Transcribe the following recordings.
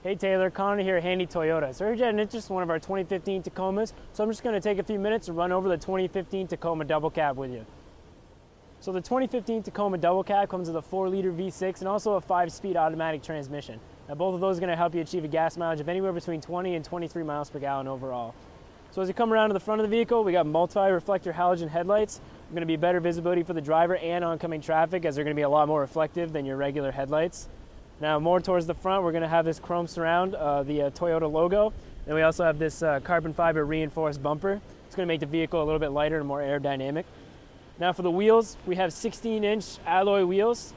Hey Taylor, Connor here, Handy Toyota. So here's an interest in one of our 2015 Tacomas. So I'm just going to take a few minutes to run over the 2015 Tacoma Double Cab with you. So the 2015 Tacoma Double Cab comes with a 4-liter V6 and also a 5-speed automatic transmission. Now both of those are going to help you achieve a gas mileage of anywhere between 20 and 23 miles per gallon overall. So as you come around to the front of the vehicle, we got multi-reflector halogen headlights. They're going to be better visibility for the driver and oncoming traffic, as they're going to be a lot more reflective than your regular headlights. Now more towards the front, we're going to have this chrome surround, the Toyota logo. And we also have this carbon fiber reinforced bumper. It's going to make the vehicle a little bit lighter and more aerodynamic. Now for the wheels, we have 16-inch alloy wheels.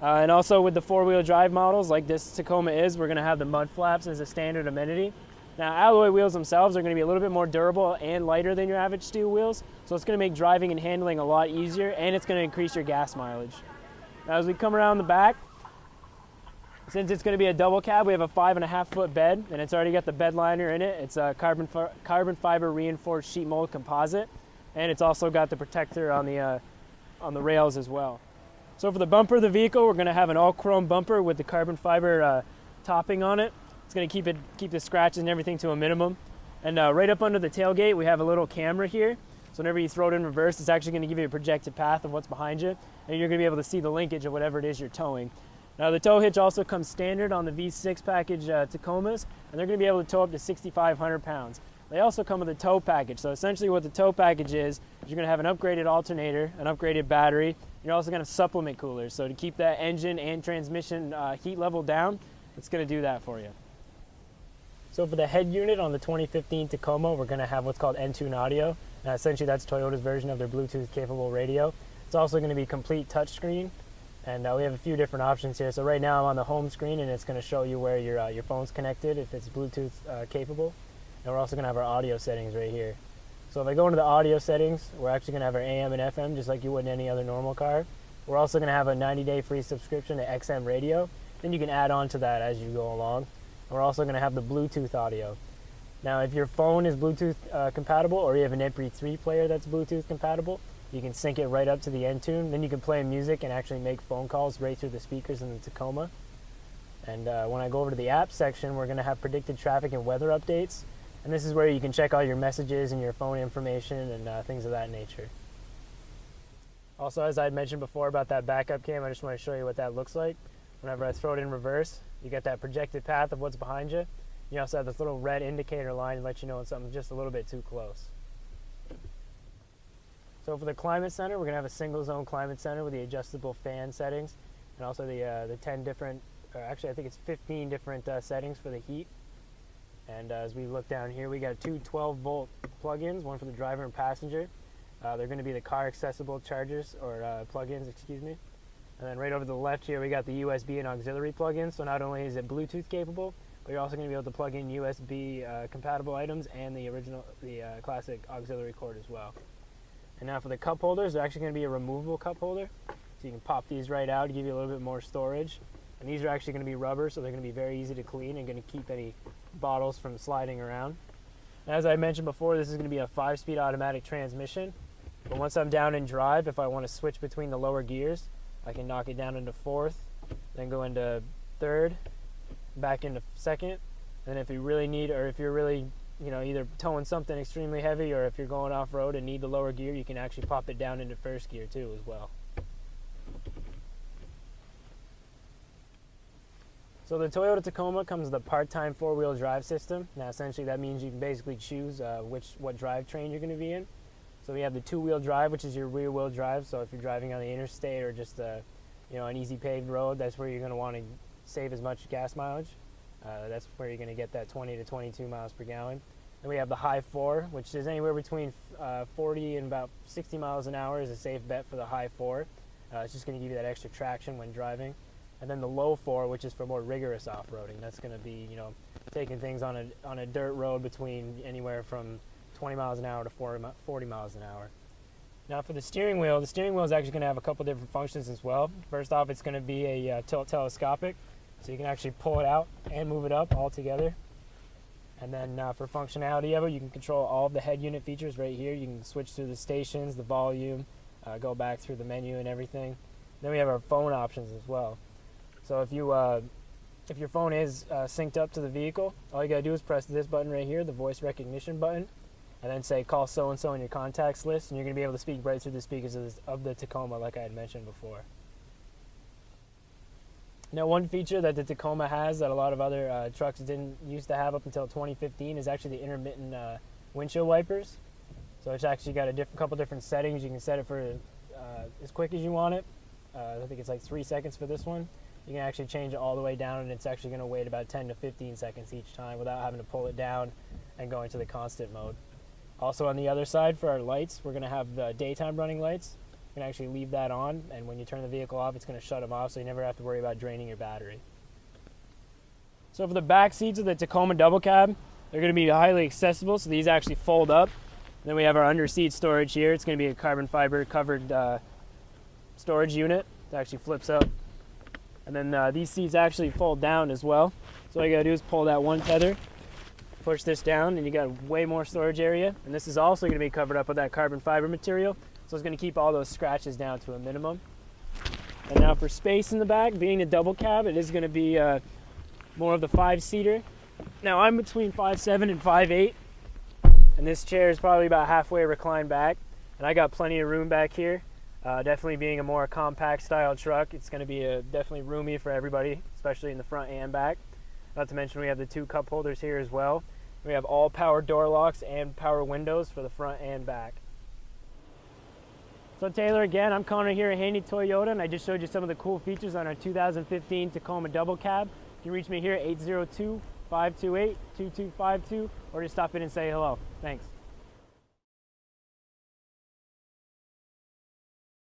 And also with the 4-wheel drive models like this Tacoma is, we're going to have the mud flaps as a standard amenity. Now alloy wheels themselves are going to be a little bit more durable and lighter than your average steel wheels. So it's going to make driving and handling a lot easier, and it's going to increase your gas mileage. Now as we come around the back, since it's going to be a double cab, we have a 5.5-foot bed, and it's already got the bed liner in it. It's a carbon fiber reinforced sheet mold composite, and it's also got the protector on the rails as well. So for the bumper of the vehicle, we're going to have an all chrome bumper with the carbon fiber topping on it. It's going to keep the scratches and everything to a minimum. And right up under the tailgate, we have a little camera here. So whenever you throw it in reverse, it's actually going to give you a projected path of what's behind you, and you're going to be able to see the linkage of whatever it is you're towing. Now the tow hitch also comes standard on the V6 package Tacomas, and they're going to be able to tow up to 6,500 pounds. They also come with a tow package. So essentially what the tow package is you're going to have an upgraded alternator, an upgraded battery. You're also going to have supplement coolers. So to keep that engine and transmission heat level down, it's going to do that for you. So for the head unit on the 2015 Tacoma, we're going to have what's called N-Tune audio. Now essentially that's Toyota's version of their Bluetooth capable radio. It's also going to be complete touchscreen. And we have a few different options here. So right now I'm on the home screen, and it's going to show you where your phone's connected if it's Bluetooth capable. And we're also going to have our audio settings right here. So if I go into the audio settings, we're actually going to have our AM and FM just like you would in any other normal car. We're also going to have a 90-day free subscription to XM radio. Then you can add on to that as you go along. And we're also going to have the Bluetooth audio. Now if your phone is Bluetooth compatible, or you have an MP3 player that's Bluetooth compatible, you can sync it right up to the N-Tune. Then you can play music and actually make phone calls right through the speakers in the Tacoma. And when I go over to the app section, we're going to have predicted traffic and weather updates. And this is where you can check all your messages and your phone information and things of that nature. Also, as I had mentioned before about that backup cam, I just want to show you what that looks like. Whenever I throw it in reverse, you get that projected path of what's behind you. You also have this little red indicator line to let you know when something's just a little bit too close. So for the climate center, we're going to have a single zone climate center with the adjustable fan settings, and also the 10 different, or actually I think it's 15 different settings for the heat. And as we look down here, we got two 12-volt plug-ins, one for the driver and passenger. They're going to be the car accessible chargers, or plug-ins, excuse me. And then right over to the left here, we got the USB and auxiliary plug-ins. So not only is it Bluetooth capable, but you're also going to be able to plug in USB compatible items and the classic auxiliary cord as well. And now for the cup holders, they're actually going to be a removable cup holder. So you can pop these right out to give you a little bit more storage. And these are actually going to be rubber, so they're going to be very easy to clean and going to keep any bottles from sliding around. And as I mentioned before, this is going to be a 5-speed automatic transmission. But once I'm down in drive, if I want to switch between the lower gears, I can knock it down into 4th, then go into 3rd, back into 2nd. And if you really need, or if you're really either towing something extremely heavy, or if you're going off-road and need the lower gear, you can actually pop it down into 1st gear too as well. So the Toyota Tacoma comes with a part-time 4-wheel drive system. Now essentially that means you can basically choose what drivetrain you're going to be in. So we have the 2-wheel drive, which is your rear-wheel drive. So if you're driving on the interstate or just an easy paved road, that's where you're going to want to save as much gas mileage. That's where you're going to get that 20 to 22 miles per gallon. Then we have the high 4, which is anywhere between 40 and about 60 miles an hour is a safe bet for the high 4. It's just going to give you that extra traction when driving. And then the low 4, which is for more rigorous off-roading. That's going to be, taking things on a dirt road between anywhere from 20 miles an hour to 40 miles an hour. Now for the steering wheel is actually going to have a couple different functions as well. First off, it's going to be a tilt telescopic. So you can actually pull it out and move it up all together. And then for functionality of it, you can control all of the head unit features right here. You can switch through the stations, the volume, go back through the menu and everything. Then we have our phone options as well. So if you if your phone is synced up to the vehicle, all you gotta do is press this button right here, the voice recognition button, and then say call so-and-so in your contacts list, and you're gonna be able to speak right through the speakers of the Tacoma like I had mentioned before. Now, one feature that the Tacoma has that a lot of other trucks didn't used to have up until 2015 is actually the intermittent windshield wipers. So it's actually got a couple different settings. You can set it for as quick as you want it. I think it's like 3 seconds for this one. You can actually change it all the way down, and it's actually going to wait about 10 to 15 seconds each time without having to pull it down and go into the constant mode. Also on the other side for our lights, we're going to have the daytime running lights. You can actually leave that on, and when you turn the vehicle off, it's going to shut them off, so you never have to worry about draining your battery. So for the back seats of the Tacoma Double Cab, they're going to be highly accessible, so these actually fold up. Then we have our under seat storage here. It's going to be a carbon fiber covered storage unit that actually flips up. And then these seats actually fold down as well. So all you got to do is pull that one tether, push this down, and you got way more storage area. And this is also going to be covered up with that carbon fiber material. So it's going to keep all those scratches down to a minimum. And now for space in the back, being a double cab, it is going to be more of the 5-seater. Now I'm between 5'7" and 5'8", and this chair is probably about halfway reclined back. And I got plenty of room back here. Definitely being a more compact style truck, it's going to be definitely roomy for everybody, especially in the front and back. Not to mention we have the 2 cup holders here as well. We have all power door locks and power windows for the front and back. So Taylor, again, I'm Connor here at Handy Toyota, and I just showed you some of the cool features on our 2015 Tacoma Double Cab. You can reach me here at 802-528-2252, or just stop in and say hello. Thanks.